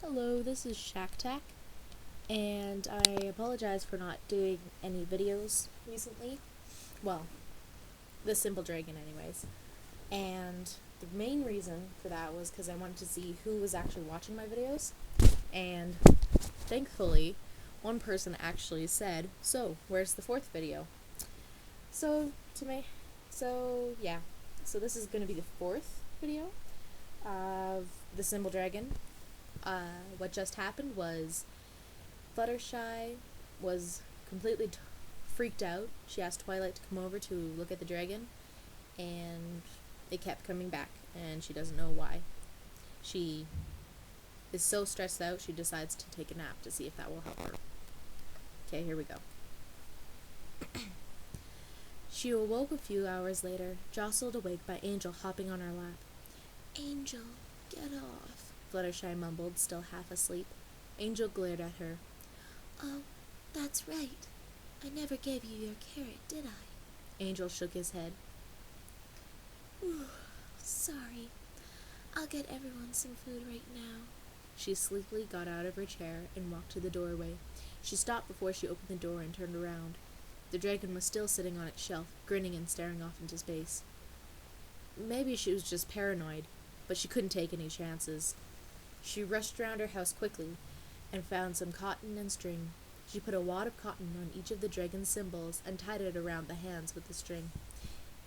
Hello, this is ShackTack, and I apologize for not doing any videos recently. Well, the Cymbal Dragon anyways. And the main reason for that was because I wanted to see who was actually watching my videos. And thankfully, one person actually said, "So, where's the fourth video?" So, yeah. So this is going to be the fourth video of the Cymbal Dragon. What just happened was Fluttershy was completely freaked out. She asked Twilight to come over to look at the dragon, and it kept coming back, and she doesn't know why. She is so stressed out, she decides to take a nap to see if that will help her. Okay, here we go. She awoke a few hours later, jostled awake by Angel hopping on her lap. "Angel, get off," Fluttershy mumbled, still half asleep. Angel glared at her. "Oh, that's right. I never gave you your carrot, did I?" Angel shook his head. "Sorry. I'll get everyone some food right now." She sleepily got out of her chair and walked to the doorway. She stopped before she opened the door and turned around. The dragon was still sitting on its shelf, grinning and staring off into space. Maybe she was just paranoid, but she couldn't take any chances. She rushed around her house quickly and found some cotton and string. She put a wad of cotton on each of the dragon's cymbals and tied it around the hands with the string.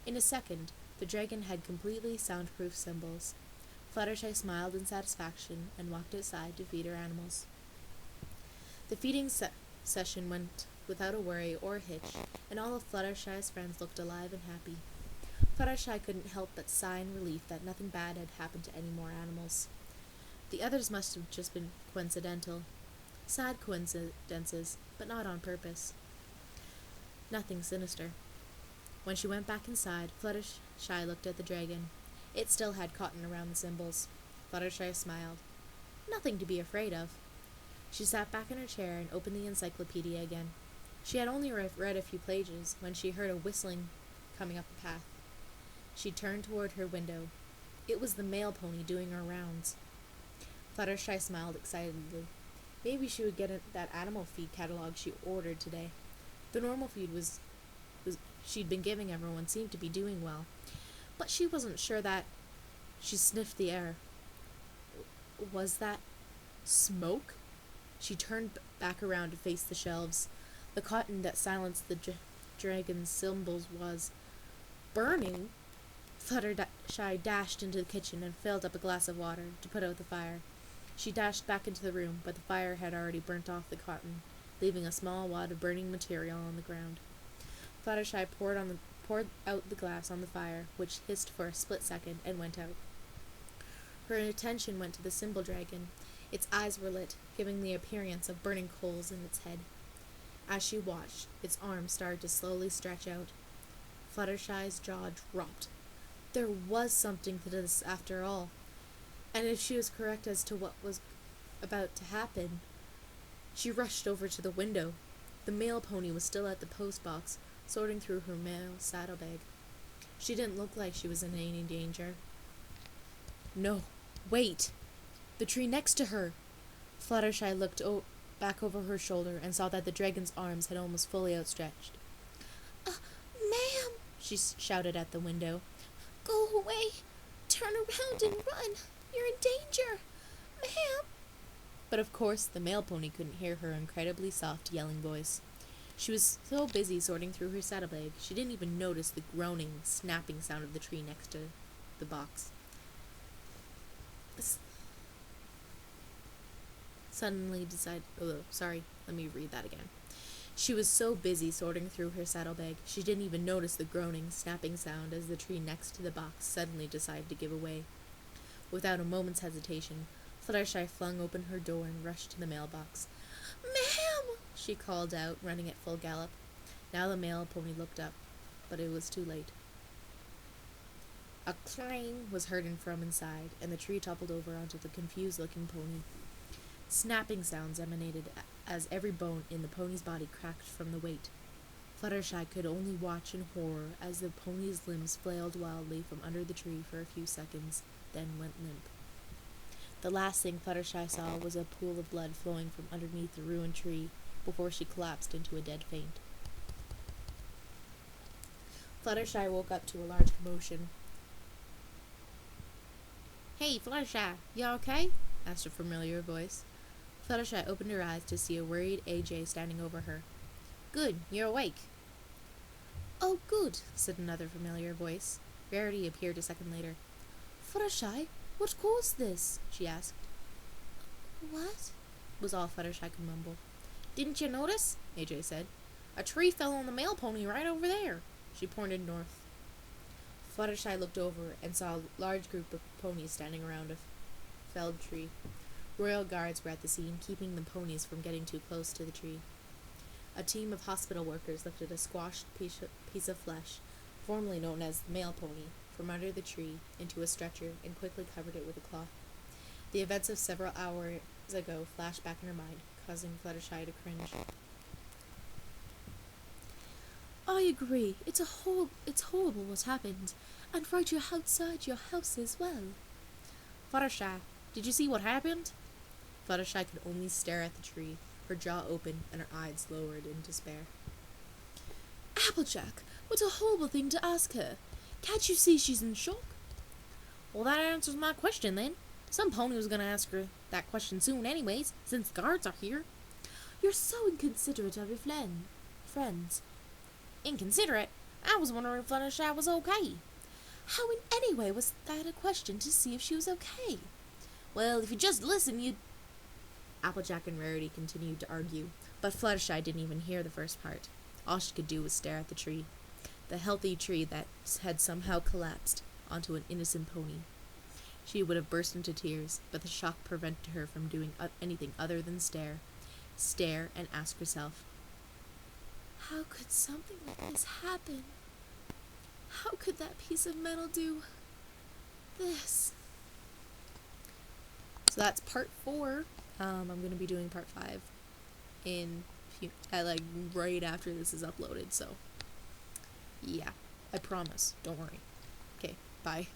In a second, the dragon had completely soundproof cymbals. Fluttershy smiled in satisfaction and walked outside to feed her animals. The feeding session went without a worry or a hitch, and all of Fluttershy's friends looked alive and happy. Fluttershy couldn't help but sigh in relief that nothing bad had happened to any more animals. The others must have just been coincidental. Sad coincidences, but not on purpose. Nothing sinister. When she went back inside, Fluttershy looked at the dragon. It still had cotton around the cymbals. Fluttershy smiled. Nothing to be afraid of. She sat back in her chair and opened the encyclopedia again. She had only read a few pages when she heard a whistling coming up the path. She turned toward her window. It was the mail pony doing her rounds. Fluttershy smiled excitedly. Maybe she would get that animal feed catalog she ordered today. The normal feed she'd been giving everyone seemed to be doing well, but she wasn't sure that. She sniffed the air. Was that smoke? She turned back around to face the shelves. The cotton that silenced the dragon's cymbals was burning. Fluttershy dashed into the kitchen and filled up a glass of water to put out the fire. She dashed back into the room, but the fire had already burnt off the cotton, leaving a small wad of burning material on the ground. Fluttershy poured out the glass on the fire, which hissed for a split second and went out. Her attention went to the Cymbal Dragon. Its eyes were lit, giving the appearance of burning coals in its head. As she watched, its arms started to slowly stretch out. Fluttershy's jaw dropped. There was something to this after all. And if she was correct as to what was about to happen, she rushed over to the window. The mail pony was still at the post box, sorting through her mail saddlebag. She didn't look like she was in any danger. No, wait! The tree next to her! Fluttershy looked back over her shoulder and saw that the dragon's arms had almost fully outstretched. "Ma'am!" she shouted at the window. "Go away! Turn around and run! You're in danger! Ma'am!" But of course, the mail pony couldn't hear her incredibly soft, yelling voice. She was so busy sorting through her saddlebag, she didn't even notice the groaning, snapping sound of the tree next to the box. Let me read that again. She was so busy sorting through her saddlebag, she didn't even notice the groaning, snapping sound as the tree next to the box suddenly decided to give away. Without a moment's hesitation, Fluttershy flung open her door and rushed to the mailbox. "Ma'am!" she called out, running at full gallop. Now the mail pony looked up, but it was too late. A clang was heard from inside, and the tree toppled over onto the confused-looking pony. Snapping sounds emanated as every bone in the pony's body cracked from the weight. Fluttershy could only watch in horror as the pony's limbs flailed wildly from under the tree for a few seconds, then went limp. The last thing Fluttershy saw was a pool of blood flowing from underneath the ruined tree before she collapsed into a dead faint. Fluttershy woke up to a large commotion. "Hey, Fluttershy, you okay?" asked a familiar voice. Fluttershy opened her eyes to see a worried AJ standing over her. "Good, you're awake." "Oh, good," said another familiar voice. Rarity appeared a second later. "Fluttershy, what caused this?" she asked. "What?" was all Fluttershy could mumble. "Didn't you notice?" AJ said. "A tree fell on the mail pony right over there." She pointed north. Fluttershy looked over and saw a large group of ponies standing around a felled tree. Royal guards were at the scene, keeping the ponies from getting too close to the tree. A team of hospital workers lifted a squashed piece of flesh, formerly known as the mail pony, from under the tree into a stretcher and quickly covered it with a cloth. The events of several hours ago flashed back in her mind, causing Fluttershy to cringe. "I agree. It's horrible what happened, and right outside your house as well." "Fluttershy, did you see what happened?" Fluttershy could only stare at the tree, her jaw open and her eyes lowered in despair. "Applejack, what a horrible thing to ask her. Can't you see she's in shock?" "Well, that answers my question, then. Some pony was going to ask her that question soon anyways, since the guards are here." "You're so inconsiderate of your friends." "Inconsiderate? I was wondering if Fluttershy was okay." "How in any way was that a question to see if she was okay?" "Well, if you just listen, you'd—" Applejack and Rarity continued to argue, but Fluttershy didn't even hear the first part. All she could do was stare at the tree, the healthy tree that had somehow collapsed onto an innocent pony. She would have burst into tears, but the shock prevented her from doing anything other than stare and ask herself, how could something like this happen? How could that piece of metal do this? So that's part 4. I'm going to be doing part 5 right after this is uploaded. So, yeah, I promise. Don't worry. Okay, bye.